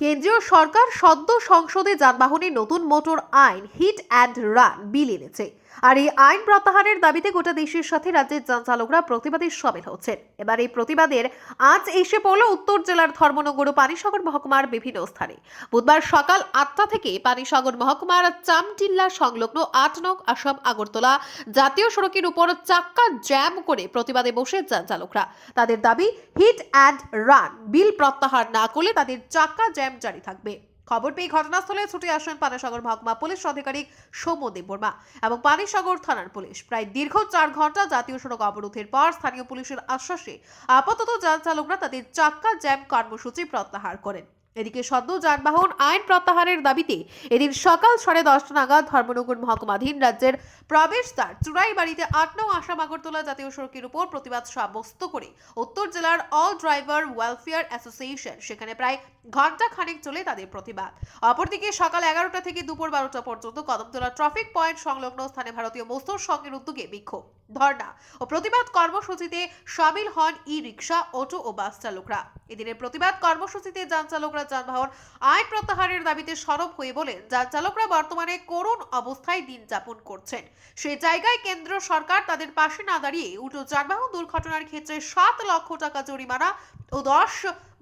কেন্দ্রীয় সরকার সদ্য সংসদে যানবাহনের নতুন মোটর আইন হিট অ্যান্ড রান বিল এনেছে। আর এই আইন প্রত্যাহারের দাবিতে গোটা দেশের সাথে রাজ্যের যান চালকরা প্রতিবাদে সামিল হচ্ছেন। এবার এই প্রতিবাদের আজ এসে পড়ল উত্তর জেলার ধর্মনগর ও পানিসাগর মহকুমার বিভিন্ন স্থানে। বুধবার সকাল 8টা থেকে পানিসাগর মহকুমার চামটিল্লা সংলগ্ন 8 নং আসাম আগরতলা জাতীয় সড়কের উপর চাক্কা জ্যাম করে প্রতিবাদে বসে যান চালকরা। তাদের দাবি হিট অ্যান্ড রান বিল প্রত্যাহার না করলে তাদের চাক্কা জ্যাম জারি থাকবে। খবর পেয়ে ঘটনাস্থলে ছুটে আসেন পানিসাগর মহকুমা পুলিশ আধিকারিক সৌম্য দেববর্মা এবং পানিসাগর থানার পুলিশ। প্রায় দীর্ঘ 4 ঘন্টা জাতীয় সড়ক অবরোধের পর স্থানীয় পুলিশের আশ্বাসে আপাতত যান চালকরা তাদের চাক্কা জ্যাম কর্মসূচি প্রত্যাহার করেন। এদিকে সদ্য যানবাহন আইন প্রত্যাহারের দাবিতে এদিন সকাল 10:30 নাগাদ ধর্মনগর মহকুমাধীন রাজ্যের প্রবেশদ্বার চুরাইবাড়িতে 8 নং আসাম আগরতলা জাতীয় সড়কের উপর প্রতিবাদ সাব্যস্ত করে উত্তর জেলার অল ড্রাইভার ওয়েলফেয়ার অ্যাসোসিয়েশন সেখানে প্রায় ঘন্টা খানেক চলে তাদের প্রতিবাদ। অপরদিকে সকাল 11টা থেকে দুপুর 12টা পর্যন্ত কদমতলা ট্রাফিক পয়েন্ট সংলগ্ন স্থানে ভারতীয় মজদুর সংঘের উদ্যোগে বিক্ষোভ, ধর্ণা ও প্রতিবাদ কর্মসূচিতে সামিল হন ই রিক্সা, অটো ও বাস চালকরা। এদিনের প্রতিবাদ কর্মসূচিতে যান চালকরা যানবাহন আইন প্রত্যাহারের দাবিতে সরব হয়ে বলেন, যান চালকরা বর্তমানে করুণ অবস্থায় দিন যাপন করছেন। সেই জায়গায় কেন্দ্র সরকার তাদের পাশে না দাঁড়িয়ে উল্টো যানবাহন দুর্ঘটনার ক্ষেত্রে 7 লক্ষ টাকা জরিমানা ও 10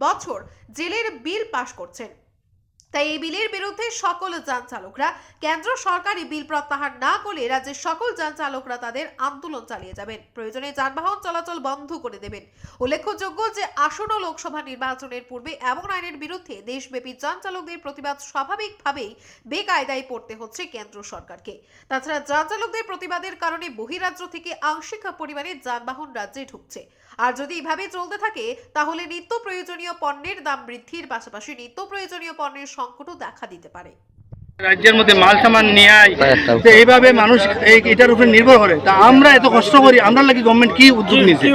বছর জেলের বিল পাশ করছেন। তাই এই বিলের বিরুদ্ধে সকল যান চালকরা কেন্দ্র সরকার এই বিল প্রত্যাহার না করলে রাজ্যের সকল যান চালকরা তাদের আন্দোলন চালিয়ে যাবেন। প্রয়োজনে যানবাহন চলাচল বন্ধ করে দেবেন। উল্লেখযোগ্য যে আসন্ন লোকসভা নির্বাচনের পূর্বে এমন আইনের বিরুদ্ধে দেশব্যাপী যান চালকদের প্রতিবাদ স্বাভাবিকভাবেই বেকায়দায় পড়তে হচ্ছে কেন্দ্র সরকারকে। তাছাড়া যান চালকদের প্রতিবাদের কারণে বহিরাজ্য থেকে আংশিক পরিমাণে যানবাহন রাজ্যে ঢুকছে। আর যদি এইভাবে চলতে থাকে তাহলে নিত্য প্রয়োজনীয় পণ্যের দাম বৃদ্ধির পাশাপাশি নিত্য প্রয়োজনীয় পণ্যের সংকটও দেখা দিতে পারে। রাজ্যের মধ্যে মাল সামান নিয়ে এইভাবে মানুষ এটার উপরে নির্ভর করে, তা আমরা এত কষ্ট করি, আমরা লাগি গভর্নমেন্ট কি উদ্যোগ নিচ্ছে?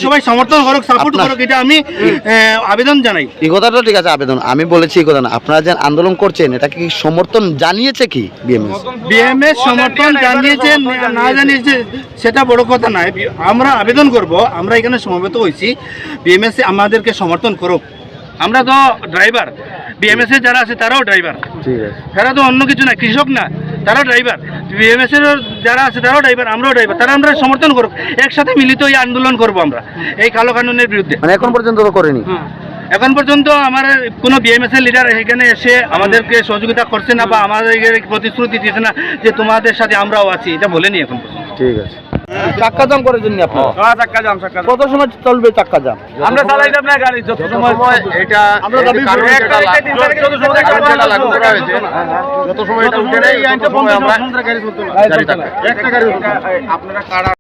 সবাই সমর্থন করুক, সাপোর্ট করুক, এটা আমি আবেদন জানাই। এই কথাটা ঠিক আছে, আবেদন আমি বলেছি এই কথা না। আপনারা যে আন্দোলন করছেন এটা কি সমর্থন জানিয়েছে কি বিএমএস সমর্থন জানিয়েছে না জানিয়েছে সেটা বড় কথা নয়। আমরা আবেদন করব, আমরা এখানে সমবেত হয়েছি, বিএমএস আমাদেরকে সমর্থন করুক। আমরা তো ড্রাইভার, বিএমএস এর যারা আছে তারাও ড্রাইভার, তারা তো অন্য কিছু না, কৃষক না, তারাও ড্রাইভার। বিএমএস এর যারা আছে তারাও ড্রাইভার, আমরাও ড্রাইভার, তারা আমরা সমর্থন করব, একসাথে মিলিত এই আন্দোলন করব আমরা এই কালো কানুনের বিরুদ্ধে। মানে এখন পর্যন্ত তো করেনি, এখন পর্যন্ত আমার কোনো বিএমএস এর লিডার এখানে এসে আমাদেরকে সহযোগিতা করছে না বা আমাদের প্রতিশ্রুতি দিচ্ছে না যে তোমাদের সাথে আমরাও আছি, এটা বলেনি এখন পর্যন্ত। ঠিক আছে। চাক্কা জাম করার জন্য আপনারা চাক্কা জাম কত সময় চলবে চাক্কা জাম? আমরা চালাইলাম না গাড়ি, যত সময় এটা আমরা যত সময় এটা উঠে নেই, আমরা গাড়ি চলতে পারি, একটা গাড়ি আপনারা